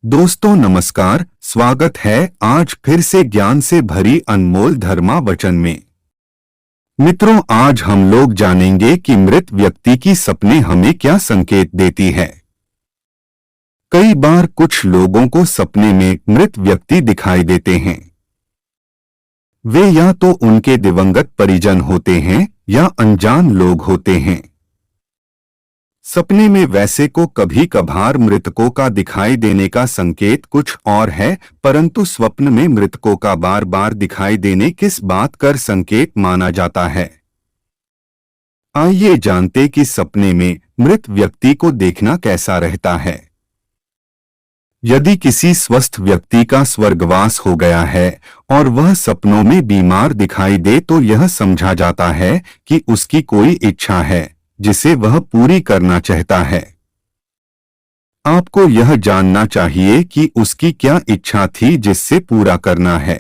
दोस्तों नमस्कार, स्वागत है आज फिर से ज्ञान से भरी अनमोल धर्मा वचन में। मित्रों, आज हम लोग जानेंगे कि मृत व्यक्ति की सपने हमें क्या संकेत देती है। कई बार कुछ लोगों को सपने में मृत व्यक्ति दिखाई देते हैं। वे या तो उनके दिवंगत परिजन होते हैं या अनजान लोग होते हैं। सपने में वैसे को कभी कभार मृतकों का दिखाई देने का संकेत कुछ और है, परंतु स्वप्न में मृतकों का बार बार दिखाई देने किस बात का संकेत माना जाता है। आइए जानते कि सपने में मृत व्यक्ति को देखना कैसा रहता है। यदि किसी स्वस्थ व्यक्ति का स्वर्गवास हो गया है और वह सपनों में बीमार दिखाई दे तो यह समझा जाता है कि उसकी कोई इच्छा है जिसे वह पूरी करना चाहता है। आपको यह जानना चाहिए कि उसकी क्या इच्छा थी जिससे पूरा करना है।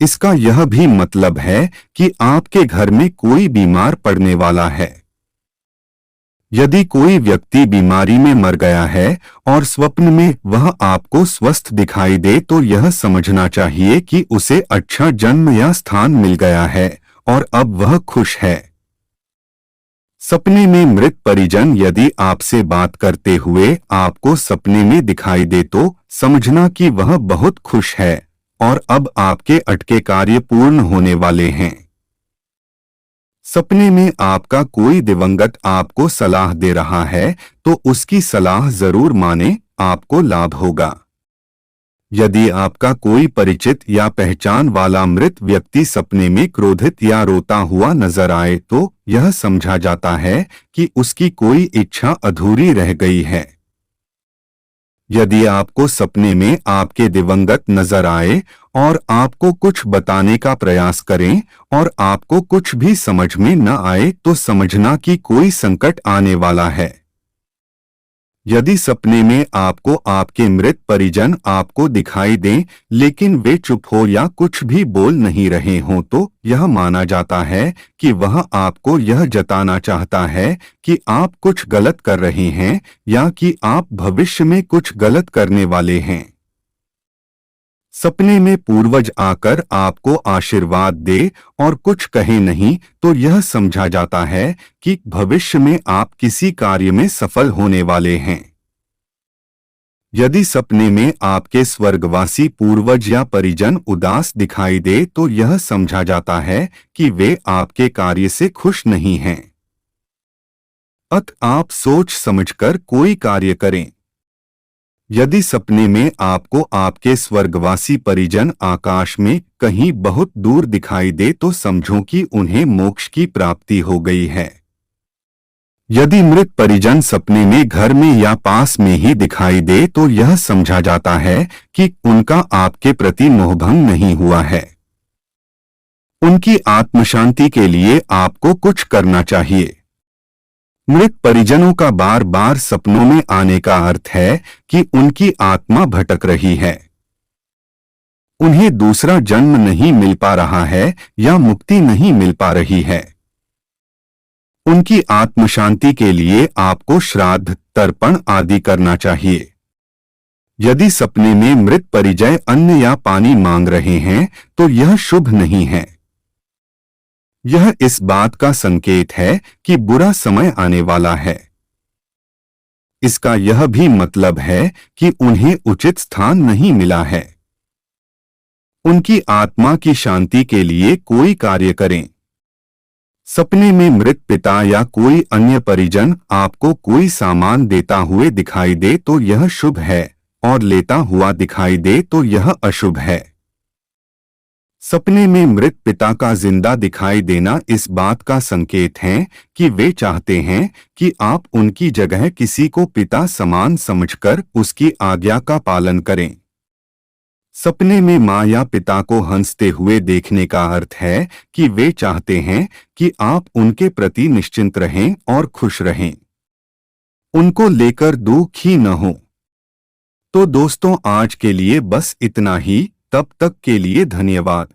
इसका यह भी मतलब है कि आपके घर में कोई बीमार पड़ने वाला है। यदि कोई व्यक्ति बीमारी में मर गया है और स्वप्न में वह आपको स्वस्थ दिखाई दे तो यह समझना चाहिए कि उसे अच्छा जन्म या स्थान मिल गया है और अब वह खुश है। सपने में मृत परिजन यदि आपसे बात करते हुए आपको सपने में दिखाई दे तो समझना कि वह बहुत खुश है और अब आपके अटके कार्य पूर्ण होने वाले हैं। सपने में आपका कोई दिवंगत आपको सलाह दे रहा है तो उसकी सलाह जरूर माने, आपको लाभ होगा। यदि आपका कोई परिचित या पहचान वाला मृत व्यक्ति सपने में क्रोधित या रोता हुआ नजर आए तो यह समझा जाता है कि उसकी कोई इच्छा अधूरी रह गई है। यदि आपको सपने में आपके दिवंगत नजर आए और आपको कुछ बताने का प्रयास करें और आपको कुछ भी समझ में न आए तो समझना कि कोई संकट आने वाला है। यदि सपने में आपको आपके मृत परिजन आपको दिखाई दें लेकिन वे चुप हो या कुछ भी बोल नहीं रहे हों तो यह माना जाता है कि वह आपको यह जताना चाहता है कि आप कुछ गलत कर रहे हैं या कि आप भविष्य में कुछ गलत करने वाले हैं। सपने में पूर्वज आकर आपको आशीर्वाद दे और कुछ कहे नहीं तो यह समझा जाता है कि भविष्य में आप किसी कार्य में सफल होने वाले हैं। यदि सपने में आपके स्वर्गवासी पूर्वज या परिजन उदास दिखाई दे तो यह समझा जाता है कि वे आपके कार्य से खुश नहीं हैं। अतः आप सोच समझकर कोई कार्य करें। यदि सपने में आपको आपके स्वर्गवासी परिजन आकाश में कहीं बहुत दूर दिखाई दे तो समझो कि उन्हें मोक्ष की प्राप्ति हो गई है। यदि मृत परिजन सपने में घर में या पास में ही दिखाई दे तो यह समझा जाता है कि उनका आपके प्रति मोहभंग नहीं हुआ है। उनकी आत्मशांति के लिए आपको कुछ करना चाहिए। मृत परिजनों का बार बार सपनों में आने का अर्थ है कि उनकी आत्मा भटक रही है। उन्हें दूसरा जन्म नहीं मिल पा रहा है या मुक्ति नहीं मिल पा रही है। उनकी आत्मशांति के लिए आपको श्राद्ध, तर्पण आदि करना चाहिए। यदि सपने में मृत परिजय अन्न या पानी मांग रहे हैं तो यह शुभ नहीं है। यह इस बात का संकेत है कि बुरा समय आने वाला है। इसका यह भी मतलब है कि उन्हें उचित स्थान नहीं मिला है। उनकी आत्मा की शांति के लिए कोई कार्य करें। सपने में मृत पिता या कोई अन्य परिजन आपको कोई सामान देता हुए दिखाई दे तो यह शुभ है और लेता हुआ दिखाई दे तो यह अशुभ है। सपने में मृत पिता का जिंदा दिखाई देना इस बात का संकेत है कि वे चाहते हैं कि आप उनकी जगह किसी को पिता समान समझकर उसकी आज्ञा का पालन करें। सपने में माँ या पिता को हंसते हुए देखने का अर्थ है कि वे चाहते हैं कि आप उनके प्रति निश्चिंत रहें और खुश रहें। उनको लेकर दुख ही न हो। तो दोस्तों, आज के लिए बस इतना ही। तब तक के लिए धन्यवाद।